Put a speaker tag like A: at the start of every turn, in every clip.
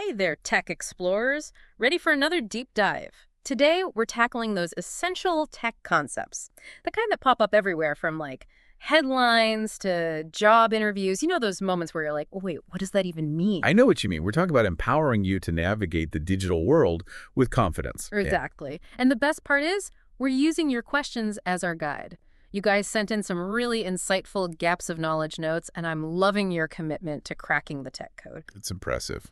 A: Hey there, tech explorers. Ready for another deep dive? Today, we're tackling those essential tech concepts, the kind that pop up everywhere from headlines to job interviews. You know those moments where you're like, oh, wait, what does that even
B: I
A: mean?
B: know what you mean. We're talking about empowering you to navigate the digital world with confidence. Yeah.
A: Exactly. And the best part is, we're using your questions as our guide. You guys sent in some really insightful gaps of knowledge notes, and I'm loving your commitment to cracking the tech code.
B: It's impressive.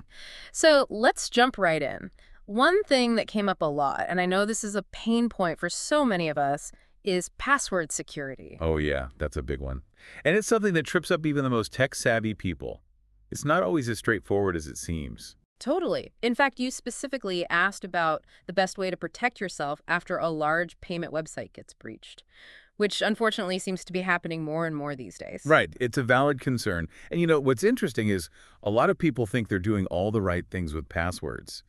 A: So let's jump right in. One thing that came up a lot, and I know this is a pain point for so many of us, is password security.
B: Oh, yeah, that's a big one. And it's something that trips up even the most tech-savvy people. It's not always as straightforward as it seems.
A: Totally. In fact, you specifically asked about the best way to protect yourself after a large payment website gets breached, which unfortunately seems to be happening more and more these days.
B: Right. It's a valid concern. And what's interesting is a lot of people think they're doing all the right things with passwords,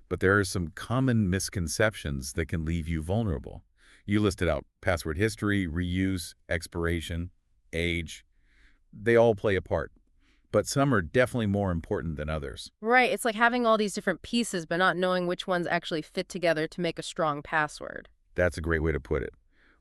B: but there are some common misconceptions that can leave you vulnerable. You listed out password history, reuse, expiration, age. They all play a part, but some are definitely more important than others.
A: Right. It's like having all these different pieces, but not knowing which ones actually fit together to make a strong password.
B: That's a great way to put it.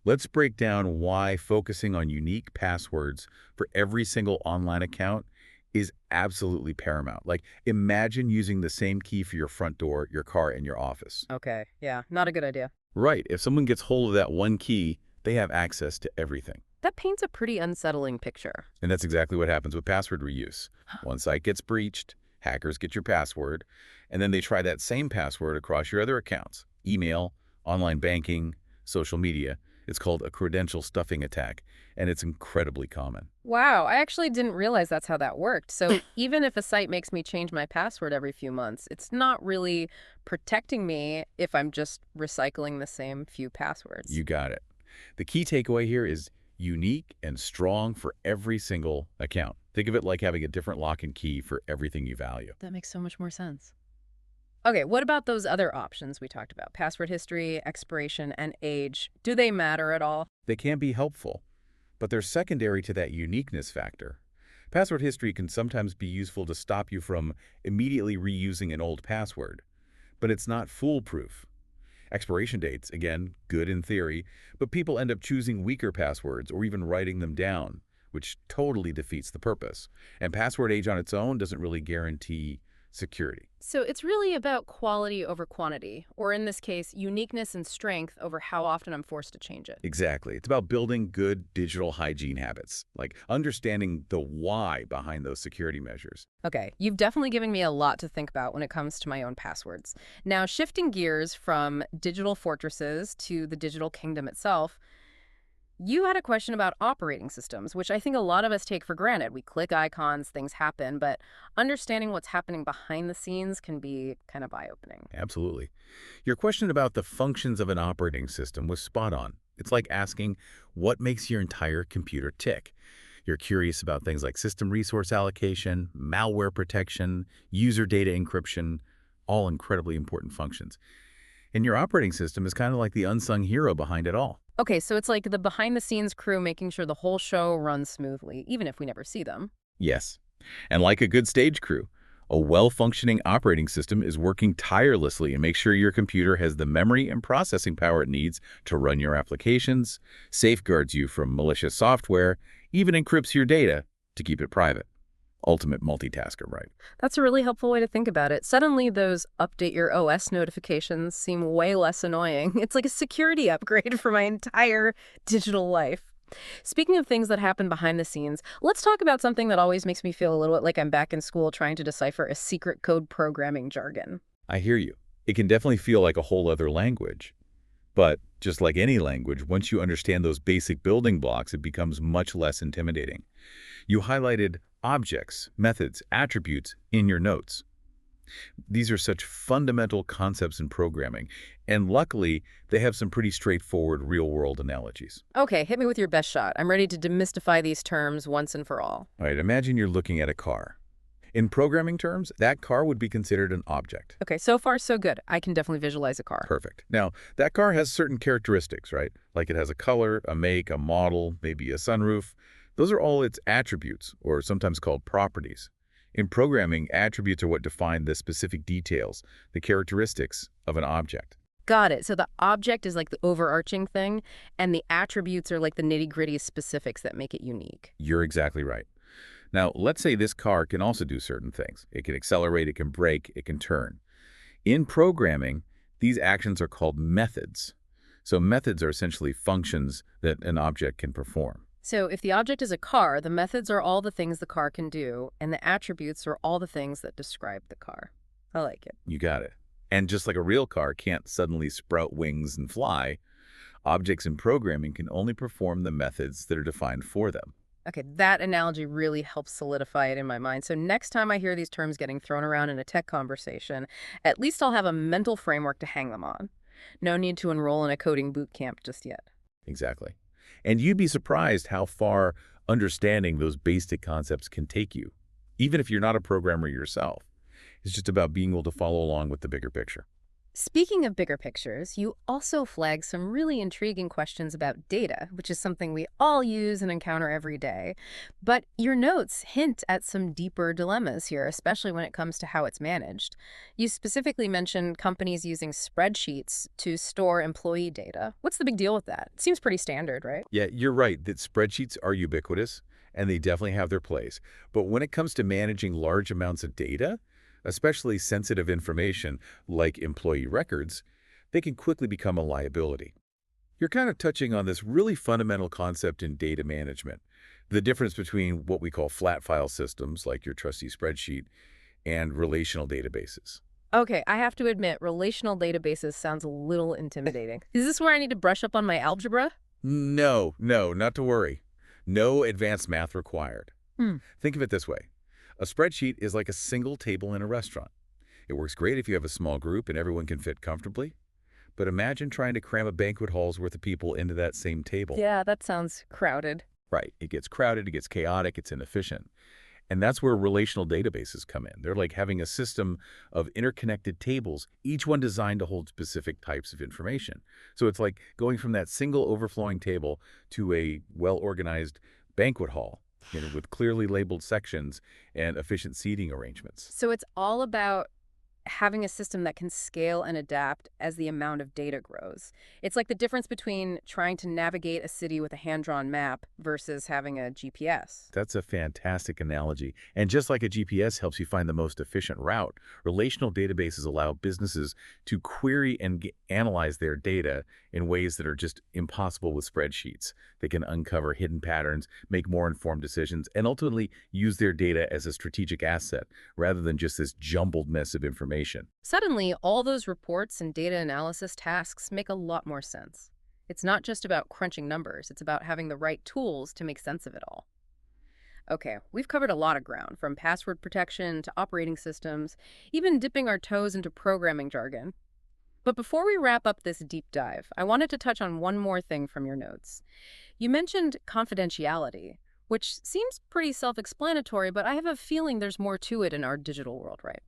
B: Let's break down why focusing on unique passwords for every single online account is absolutely paramount. Like, imagine using the same key for your front door, your car, and your office.
A: Okay. Yeah, not a good idea.
B: Right. If someone gets hold of that one key, they have access to everything.
A: That paints a pretty unsettling picture.
B: And that's exactly what happens with password reuse. One site gets breached, hackers get your password, and then they try that same password across your other accounts: email, online banking, social media. It's called a credential stuffing attack, and it's incredibly common.
A: Wow, I actually didn't realize that's how that worked. So even if a site makes me change my password every few months, it's not really protecting me if I'm just recycling the same few passwords.
B: You got it. The key takeaway here is unique and strong for every single account. Think of it like having a different lock and key for everything you value.
A: That makes so much more sense. Okay, what about those other options we talked about? Password history, expiration, and age. Do they matter at all?
B: They can be helpful, but they're secondary to that uniqueness factor. Password history can sometimes be useful to stop you from immediately reusing an old password, but it's not foolproof. Expiration dates, again, good in theory, but people end up choosing weaker passwords or even writing them down, which totally defeats the purpose. And password age on its own doesn't really guarantee security.
A: So it's really about quality over quantity, or in this case, uniqueness and strength over how often I'm forced to change it.
B: Exactly. It's about building good digital hygiene habits, like understanding the why behind those security measures.
A: Okay, you've definitely given me a lot to think about when it comes to my own passwords. Now, shifting gears from digital fortresses to the digital kingdom itself, you had a question about operating systems, which I think a lot of us take for granted. We click icons, things happen, but understanding what's happening behind the scenes can be kind of eye-opening.
B: Absolutely. Your question about the functions of an operating system was spot on. It's like asking, what makes your entire computer tick? You're curious about things like system resource allocation, malware protection, user data encryption, all incredibly important functions. And your operating system is kind of like the unsung hero behind it all.
A: Okay, so it's like the behind-the-scenes crew making sure the whole show runs smoothly, even if we never see them.
B: Yes. And like a good stage crew, a well-functioning operating system is working tirelessly and makes sure your computer has the memory and processing power it needs to run your applications, safeguards you from malicious software, even encrypts your data to keep it private. Ultimate multitasker, right?
A: That's a really helpful way to think about it. Suddenly, those update your OS notifications seem way less annoying. It's like a security upgrade for my entire digital life. Speaking of things that happen behind the scenes, let's talk about something that always makes me feel a little bit like I'm back in school trying to decipher a secret code programming jargon.
B: I hear you. It can definitely feel like a whole other language. But just like any language, once you understand those basic building blocks, it becomes much less intimidating. You highlighted objects, methods, attributes in your notes. These are such fundamental concepts in programming, and luckily, they have some pretty straightforward real-world analogies.
A: Okay, hit me with your best shot. I'm ready to demystify these terms once and for all.
B: All right, imagine you're looking at a car. In programming terms, that car would be considered an object.
A: Okay, so far so good. I can definitely visualize a car.
B: Perfect. Now, that car has certain characteristics, right? Like it has a color, a make, a model, maybe a sunroof. Those are all its attributes, or sometimes called properties. In programming, attributes are what define the specific details, the characteristics of an object.
A: Got it. So the object is like the overarching thing, and the attributes are like the nitty-gritty specifics that make it unique.
B: You're exactly right. Now, let's say this car can also do certain things. It can accelerate, it can brake, it can turn. In programming, these actions are called methods. So methods are essentially functions that an object can perform.
A: So if the object is a car, the methods are all the things the car can do, and the attributes are all the things that describe the car. I like it.
B: You got it. And just like a real car can't suddenly sprout wings and fly, objects in programming can only perform the methods that are defined for them.
A: Okay, that analogy really helps solidify it in my mind. So next time I hear these terms getting thrown around in a tech conversation, at least I'll have a mental framework to hang them on. No need to enroll in a coding boot camp just yet.
B: Exactly. And you'd be surprised how far understanding those basic concepts can take you, even if you're not a programmer yourself. It's just about being able to follow along with the bigger picture.
A: Speaking of bigger pictures, you also flag some really intriguing questions about data, which is something we all use and encounter every day. But your notes hint at some deeper dilemmas here, especially when it comes to how it's managed. You specifically mentioned companies using spreadsheets to store employee data. What's the big deal with that? It seems pretty standard, right?
B: Yeah, you're right that spreadsheets are ubiquitous, and they definitely have their place. But when it comes to managing large amounts of data, especially sensitive information like employee records, they can quickly become a liability. You're kind of touching on this really fundamental concept in data management, the difference between what we call flat file systems, like your trusty spreadsheet, and relational databases.
A: Okay, I have to admit, relational databases sounds a little intimidating. Is this where I need to brush up on my algebra?
B: No, not to worry. No advanced math required.
A: Hmm.
B: Think of it this way. A spreadsheet is like a single table in a restaurant. It works great if you have a small group and everyone can fit comfortably. But imagine trying to cram a banquet hall's worth of people into that same table.
A: Yeah, that sounds crowded.
B: Right. It gets crowded, it gets chaotic, it's inefficient. And that's where relational databases come in. They're like having a system of interconnected tables, each one designed to hold specific types of information. So it's like going from that single overflowing table to a well-organized banquet hall, with clearly labeled sections and efficient seating arrangements.
A: So it's all about having a system that can scale and adapt as the amount of data grows. It's like the difference between trying to navigate a city with a hand-drawn map versus having a GPS.
B: That's a fantastic analogy. And just like a GPS helps you find the most efficient route, relational databases allow businesses to query and analyze their data in ways that are just impossible with spreadsheets. They can uncover hidden patterns, make more informed decisions, and ultimately use their data as a strategic asset rather than just this jumbled mess of information.
A: Suddenly, all those reports and data analysis tasks make a lot more sense. It's not just about crunching numbers, it's about having the right tools to make sense of it all. Okay, we've covered a lot of ground, from password protection to operating systems, even dipping our toes into programming jargon. But before we wrap up this deep dive, I wanted to touch on one more thing from your notes. You mentioned confidentiality, which seems pretty self-explanatory, but I have a feeling there's more to it in our digital world, right?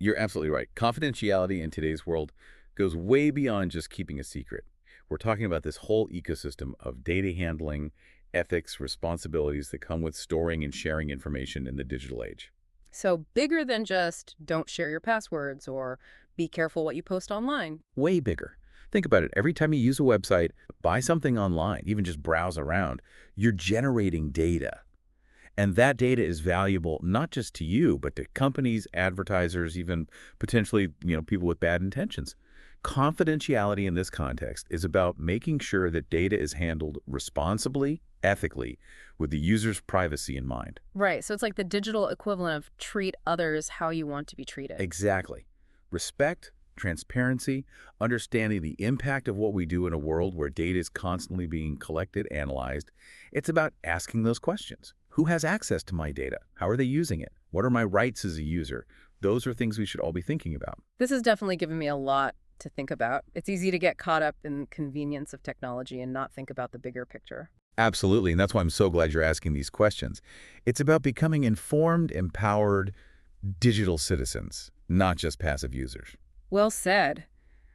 B: You're absolutely right. Confidentiality in today's world goes way beyond just keeping a secret. We're talking about this whole ecosystem of data handling, ethics, responsibilities that come with storing and sharing information in the digital age.
A: So bigger than just don't share your passwords or be careful what you post online.
B: Way bigger. Think about it. Every time you use a website, buy something online, even just browse around, you're generating data. And that data is valuable not just to you, but to companies, advertisers, even potentially, people with bad intentions. Confidentiality in this context is about making sure that data is handled responsibly, ethically, with the user's privacy in mind.
A: Right, so it's like the digital equivalent of treat others how you want to be treated.
B: Exactly. Respect, transparency, understanding the impact of what we do in a world where data is constantly being collected, analyzed. It's about asking those questions. Who has access to my data? How are they using it? What are my rights as a user? Those are things we should all be thinking about.
A: This has definitely given me a lot to think about. It's easy to get caught up in the convenience of technology and not think about the bigger picture.
B: Absolutely, and that's why I'm so glad you're asking these questions. It's about becoming informed, empowered digital citizens, not just passive users.
A: Well said.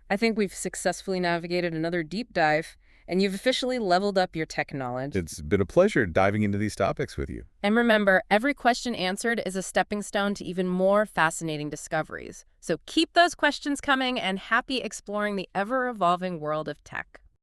A: I think we've successfully navigated another deep dive. And you've officially leveled up your tech knowledge.
B: It's been a pleasure diving into these topics with you.
A: And remember, every question answered is a stepping stone to even more fascinating discoveries. So keep those questions coming and happy exploring the ever-evolving world of tech.